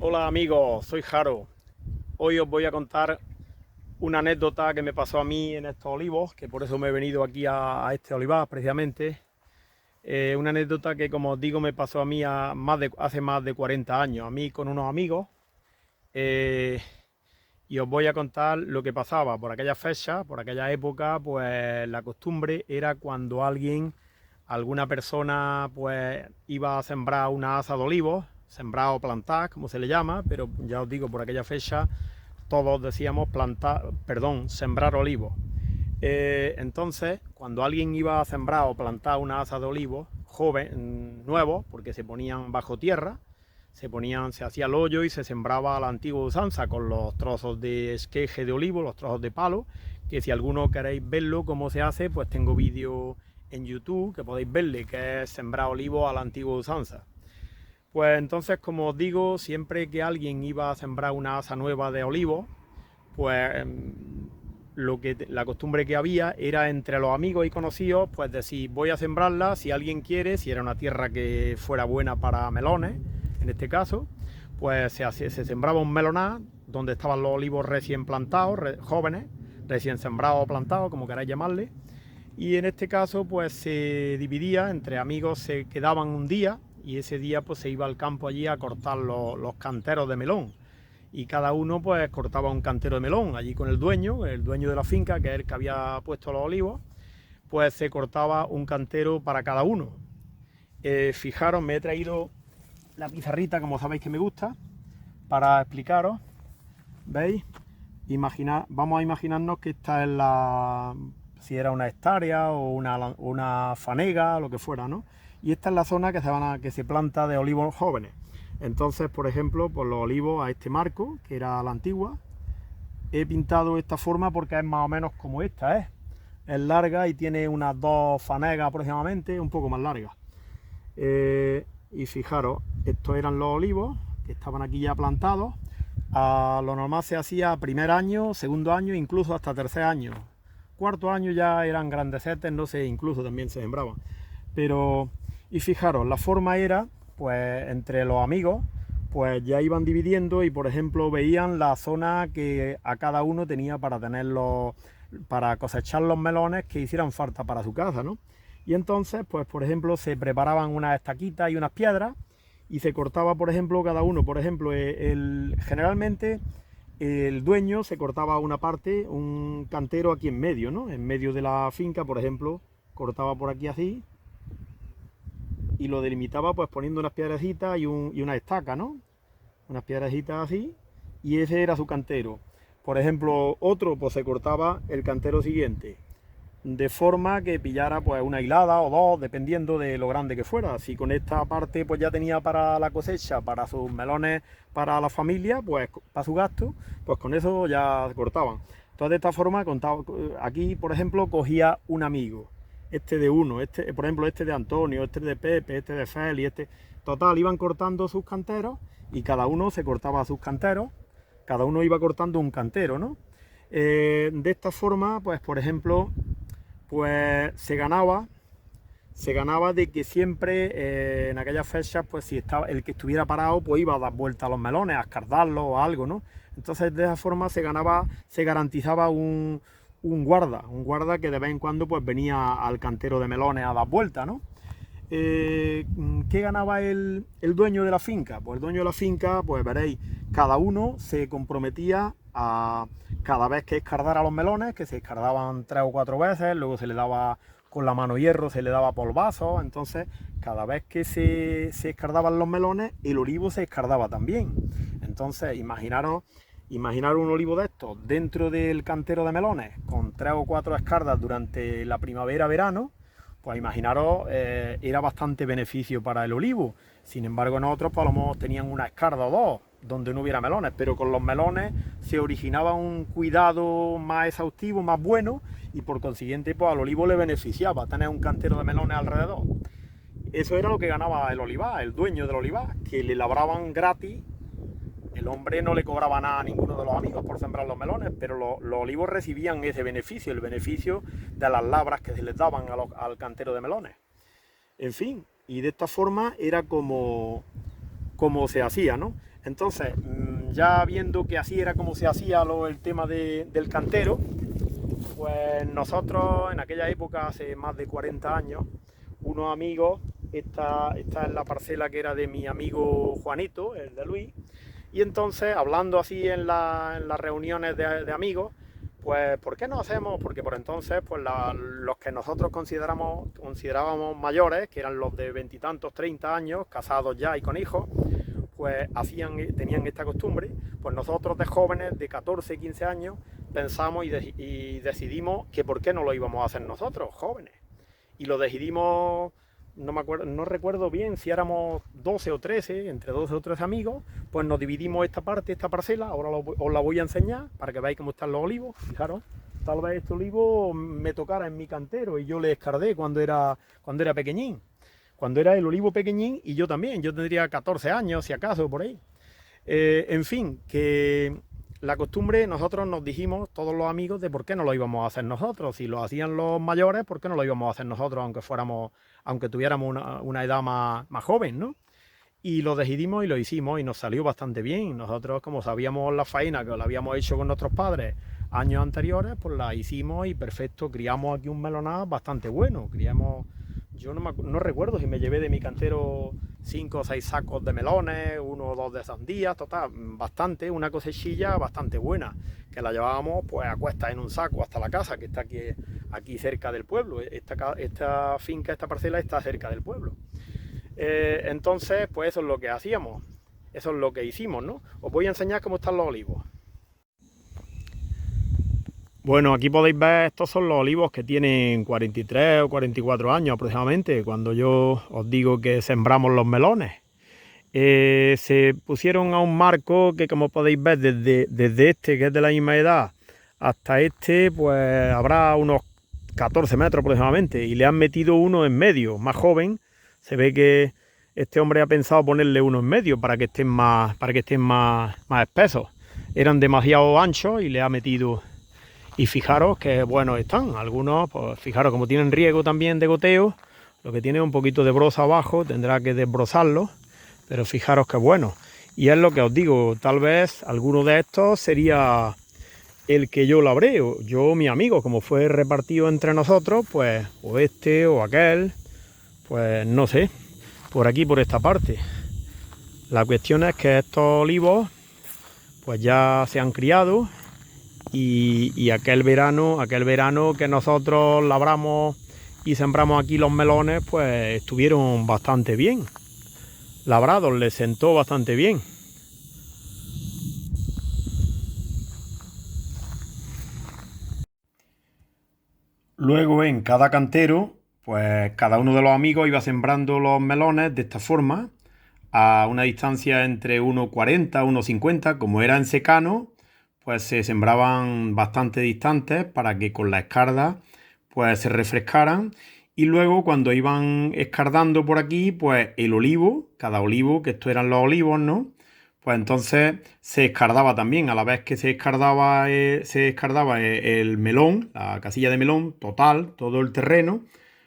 Hola amigos, soy Jaro. Hoy os voy a contar una anécdota que me pasó a mí en estos olivos, que por eso me he venido aquí a este olivar precisamente. Una anécdota que, como os digo, me pasó a mí hace más de 40 años, a mí con unos amigos. eh, y os voy a contar lo que pasaba por aquella fecha, por aquella época. Pues la costumbre era cuando alguna persona, pues iba a sembrar una asa de olivos, sembrar o plantar, como se le llama, pero ya os digo, por aquella fecha todos decíamos plantar, perdón, sembrar olivos. Entonces, cuando alguien iba a sembrar o plantar una asa de olivos joven, nuevos, porque se ponían bajo tierra, se hacía el hoyo y se sembraba a la antigua usanza con los trozos de esqueje de olivo, los trozos de palo, que si alguno queréis verlo cómo se hace, pues tengo vídeo en YouTube que podéis verle, que es sembrar olivos a la antigua usanza. Pues entonces, como os digo, siempre que alguien iba a sembrar una asa nueva de olivos, pues la costumbre que había era entre los amigos y conocidos, pues decir, voy a sembrarla, si alguien quiere, si era una tierra que fuera buena para melones, en este caso, pues se sembraba un melonar donde estaban los olivos recién plantados, jóvenes, recién sembrados o plantados, como queráis llamarle, y en este caso pues se dividía entre amigos, se quedaban un día y ese día pues se iba al campo allí a cortar los canteros de melón, y cada uno pues cortaba un cantero de melón allí con el dueño de la finca, que es el que había puesto los olivos. Pues se cortaba un cantero para cada uno. Fijaros, me he traído la pizarrita, como sabéis que me gusta, para explicaros. ¿Veis? Vamos a imaginarnos que esta es si era una hectárea o una fanega, lo que fuera, ¿no? Y esta es la zona que se planta de olivos jóvenes. Entonces, por ejemplo, pues los olivos a este marco, que era la antigua, he pintado esta forma porque es más o menos como esta, ¿eh? Es larga y tiene unas 2 fanegas aproximadamente, un poco más larga. Y fijaros, estos eran los olivos que estaban aquí ya plantados. Lo normal se hacía primer año, segundo año, incluso hasta tercer año. Cuarto año ya eran grandesetes, no sé, incluso también se sembraban. Pero, y fijaros, la forma era, pues entre los amigos, pues ya iban dividiendo y, por ejemplo, veían la zona que a cada uno tenía para tenerlos, para cosechar los melones que hicieran falta para su casa, ¿no? Y entonces, pues por ejemplo, se preparaban unas estaquitas y unas piedras y se cortaba, por ejemplo, cada uno, por ejemplo, generalmente el dueño se cortaba una parte, un cantero aquí en medio, ¿no? En medio de la finca, por ejemplo, cortaba por aquí así y lo delimitaba pues poniendo unas piedrecitas y una estaca, ¿no? Unas piedrecitas así, y ese era su cantero. Por ejemplo, otro pues se cortaba el cantero siguiente, de forma que pillara pues una hilada o dos, dependiendo de lo grande que fuera. Si con esta parte pues ya tenía para la cosecha, para sus melones, para la familia, pues para su gasto, pues con eso ya cortaban. Entonces de esta forma contaba, aquí por ejemplo cogía un amigo, este de uno, este, por ejemplo este de Antonio, este de Pepe, este de Feli, este, total, iban cortando sus canteros y cada uno se cortaba sus canteros, cada uno iba cortando un cantero, ¿no? De esta forma, pues por ejemplo, pues se ganaba de que siempre en aquellas fechas, pues si estaba el que estuviera parado, pues iba a dar vuelta a los melones, a escardarlos o algo, ¿no? Entonces de esa forma se garantizaba un guarda que de vez en cuando pues venía al cantero de melones a dar vuelta, ¿no? ¿Qué ganaba el dueño de la finca? Pues el dueño de la finca, pues veréis, cada uno se comprometía a cada vez que escardara los melones, que se escardaban 3 o 4 veces, luego se le daba con la mano hierro, se le daba polvazo, entonces cada vez que se escardaban los melones, el olivo se escardaba también. Entonces, imaginar un olivo de estos dentro del cantero de melones, con 3 o 4 escardas durante la primavera-verano, pues imaginaros, era bastante beneficio para el olivo. Sin embargo, nosotros pues, a lo mejor tenían una escarda o dos donde no hubiera melones, pero con los melones se originaba un cuidado más exhaustivo, más bueno, y por consiguiente pues, al olivo le beneficiaba tener un cantero de melones alrededor. Eso era lo que ganaba el olivar, el dueño del olivar, que le labraban gratis. El hombre no le cobraba nada a ninguno de los amigos por sembrar los melones, pero los olivos recibían ese beneficio, el beneficio de las labras que se les daban al cantero de melones. En fin, y de esta forma era como se hacía, ¿no? Entonces, ya viendo que así era como se hacía el tema del cantero, pues nosotros en aquella época, hace más de 40 años, unos amigos, esta es la parcela que era de mi amigo Juanito, el de Luis, y entonces hablando así en las reuniones de amigos, pues ¿por qué no hacemos? Porque por entonces pues los que nosotros considerábamos mayores, que eran los de veintitantos, 30 años, casados ya y con hijos, pues tenían esta costumbre. Pues nosotros de jóvenes de 14, 15 años pensamos y decidimos que por qué no lo íbamos a hacer nosotros, jóvenes. Y lo decidimos, no recuerdo bien si éramos 12 o 13, entre 12 o 13 amigos, pues nos dividimos esta parcela, ahora os la voy a enseñar para que veáis cómo están los olivos. Fijaros, tal vez este olivo me tocara en mi cantero y yo le escardé cuando era pequeñín. Cuando era el olivo pequeñín, y yo también, yo tendría 14 años, si acaso, por ahí. En fin, que la costumbre, nosotros nos dijimos, todos los amigos, de por qué no lo íbamos a hacer nosotros. Si lo hacían los mayores, ¿por qué no lo íbamos a hacer nosotros, aunque tuviéramos una edad más joven, ¿no? Y lo decidimos y lo hicimos y nos salió bastante bien. Nosotros, como sabíamos la faena que la habíamos hecho con nuestros padres años anteriores, pues la hicimos y perfecto, criamos aquí un melonar bastante bueno. Yo no recuerdo si me llevé de mi cantero 5 o 6 sacos de melones, 1 o 2 de sandías, total, bastante, una cosechilla bastante buena, que la llevábamos pues a cuestas en un saco hasta la casa, que está aquí cerca del pueblo. Esta finca, esta parcela está cerca del pueblo. Entonces, pues eso es lo que hacíamos, eso es lo que hicimos, ¿no? Os voy a enseñar cómo están los olivos. Bueno, aquí podéis ver, estos son los olivos que tienen 43 o 44 años aproximadamente, cuando yo os digo que sembramos los melones. Se pusieron a un marco que, como podéis ver, desde este, que es de la misma edad, hasta este, pues habrá unos 14 metros aproximadamente, y le han metido uno en medio, más joven. Se ve que este hombre ha pensado ponerle uno en medio para que estén más espesos. Eran demasiado anchos y le ha metido. Y fijaros que buenos están. Algunos, pues fijaros, como tienen riego también de goteo, lo que tiene un poquito de broza abajo, tendrá que desbrozarlo, pero fijaros que bueno. Y es lo que os digo, tal vez alguno de estos sería el que yo labré, o yo, mi amigo, como fue repartido entre nosotros, pues o este o aquel, pues no sé, por aquí, por esta parte. La cuestión es que estos olivos pues ya se han criado. Y aquel verano que nosotros labramos y sembramos aquí los melones, pues estuvieron bastante bien labrados, les sentó bastante bien. Luego en cada cantero, pues cada uno de los amigos iba sembrando los melones de esta forma, a una distancia entre 1,40, 1,50, como era en secano, pues se sembraban bastante distantes para que con la escarda pues se refrescaran, y luego cuando iban escardando por aquí, pues el olivo, cada olivo, que estos eran los olivos, ¿no? Pues entonces se escardaba también, a la vez que se escardaba el melón, la casilla de melón total, todo el terreno,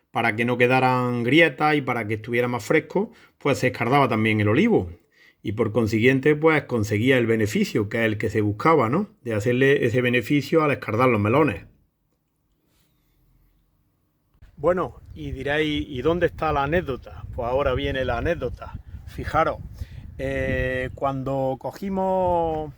para que no quedaran grietas y para que estuviera más fresco, pues se escardaba también el olivo. Y por consiguiente, pues conseguía el beneficio, que es el que se buscaba, ¿no? De hacerle ese beneficio al escardar los melones. Bueno, y diréis, ¿y dónde está la anécdota? Pues ahora viene la anécdota. Fijaros, cuando cogimos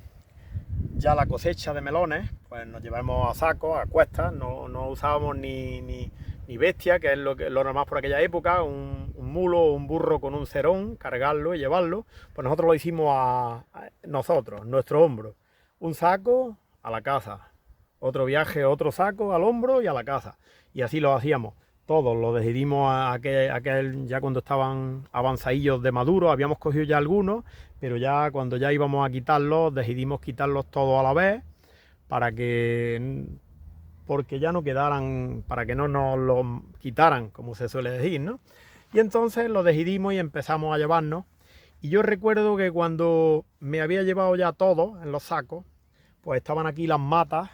ya la cosecha de melones, pues nos llevamos a sacos, a cuestas, no usábamos ni bestia, que es lo normal por aquella época, un mulo o un burro con un cerón, cargarlo y llevarlo. Pues nosotros lo hicimos nosotros, nuestro hombro. Un saco a la casa, otro viaje, otro saco al hombro y a la casa. Y así lo hacíamos. Todos lo decidimos aquel ya cuando estaban avanzadillos de maduro, habíamos cogido ya algunos, pero ya cuando ya íbamos a quitarlos, decidimos quitarlos todos a la vez, porque ya no quedaran, para que no nos los quitaran, como se suele decir, ¿no? Y entonces lo decidimos y empezamos a llevarnos. Y yo recuerdo que cuando me había llevado ya todo en los sacos, pues estaban aquí las matas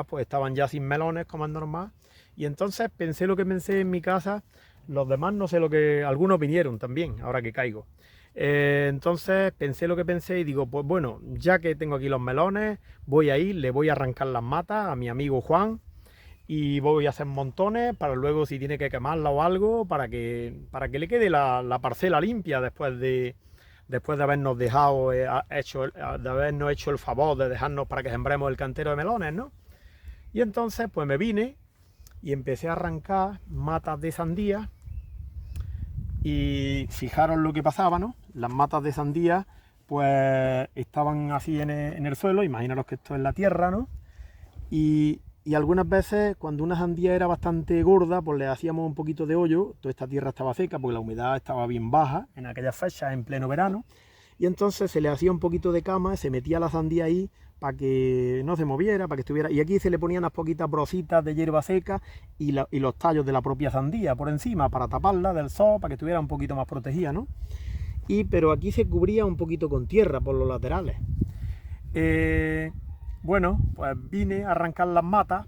pues estaban ya sin melones, como es normal. Y entonces pensé lo que pensé en mi casa, los demás no sé algunos vinieron también, ahora que caigo. Entonces pensé lo que pensé y digo, pues bueno, ya que tengo aquí los melones, voy a ir, le voy a arrancar las matas a mi amigo Juan y voy a hacer montones para luego si tiene que quemarla o algo, para que le quede la parcela limpia después de habernos dejado, de habernos hecho el favor de dejarnos para que sembremos el cantero de melones, ¿no? Y entonces pues me vine y empecé a arrancar matas de sandía y fijaros lo que pasaba, ¿no? Las matas de sandía pues estaban así en el suelo, imaginaros que esto es la tierra, ¿no? Y algunas veces cuando una sandía era bastante gorda, pues le hacíamos un poquito de hoyo, toda esta tierra estaba seca porque la humedad estaba bien baja en aquellas fechas, en pleno verano, y entonces se le hacía un poquito de cama, se metía la sandía ahí para que no se moviera, para que estuviera, y aquí se le ponían unas poquitas brocitas de hierba seca y los tallos de la propia sandía por encima para taparla del sol, para que estuviera un poquito más protegida, ¿no? Pero aquí se cubría un poquito con tierra por los laterales. Bueno, pues vine a arrancar las matas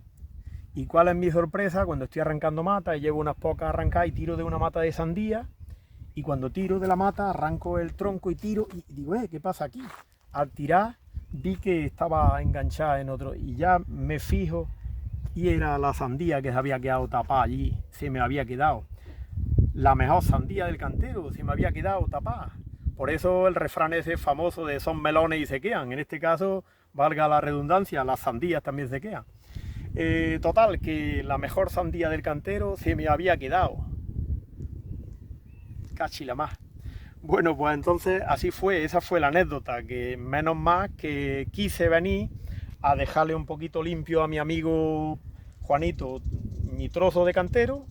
y cuál es mi sorpresa cuando estoy arrancando matas y llevo unas pocas arrancadas y tiro de una mata de sandía y cuando tiro de la mata arranco el tronco y tiro y digo, ¿qué pasa aquí? Al tirar vi que estaba enganchada en otro y ya me fijo y era la sandía que se había quedado tapada allí, se me había quedado. La mejor sandía del cantero, se me había quedado tapada. Por eso el refrán ese famoso de son melones y se quedan. En este caso, valga la redundancia, las sandías también se quedan. Total, que la mejor sandía del cantero se me había quedado. Cachila más. Bueno, pues entonces así fue, esa fue la anécdota, que menos más que quise venir a dejarle un poquito limpio a mi amigo Juanito mi trozo de cantero,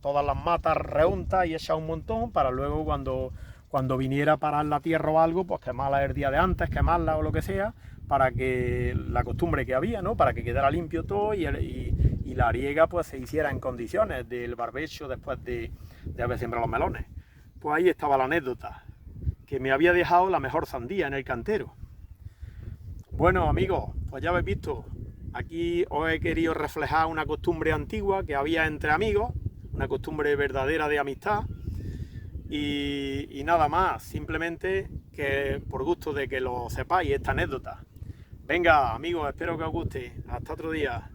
todas las matas reuntas y echar un montón para luego cuando viniera a parar la tierra o algo, pues quemarla el día de antes, quemarla o lo que sea, para que la costumbre que había, ¿no? Para que quedara limpio todo y la ariega pues se hiciera en condiciones del barbecho después de haber sembrado los melones. Pues ahí estaba la anécdota, que me había dejado la mejor sandía en el cantero. Bueno amigos, pues ya habéis visto, aquí os he querido reflejar una costumbre antigua que había entre amigos, una costumbre verdadera de amistad y nada más, simplemente que por gusto de que lo sepáis esta anécdota. Venga amigos, espero que os guste, hasta otro día.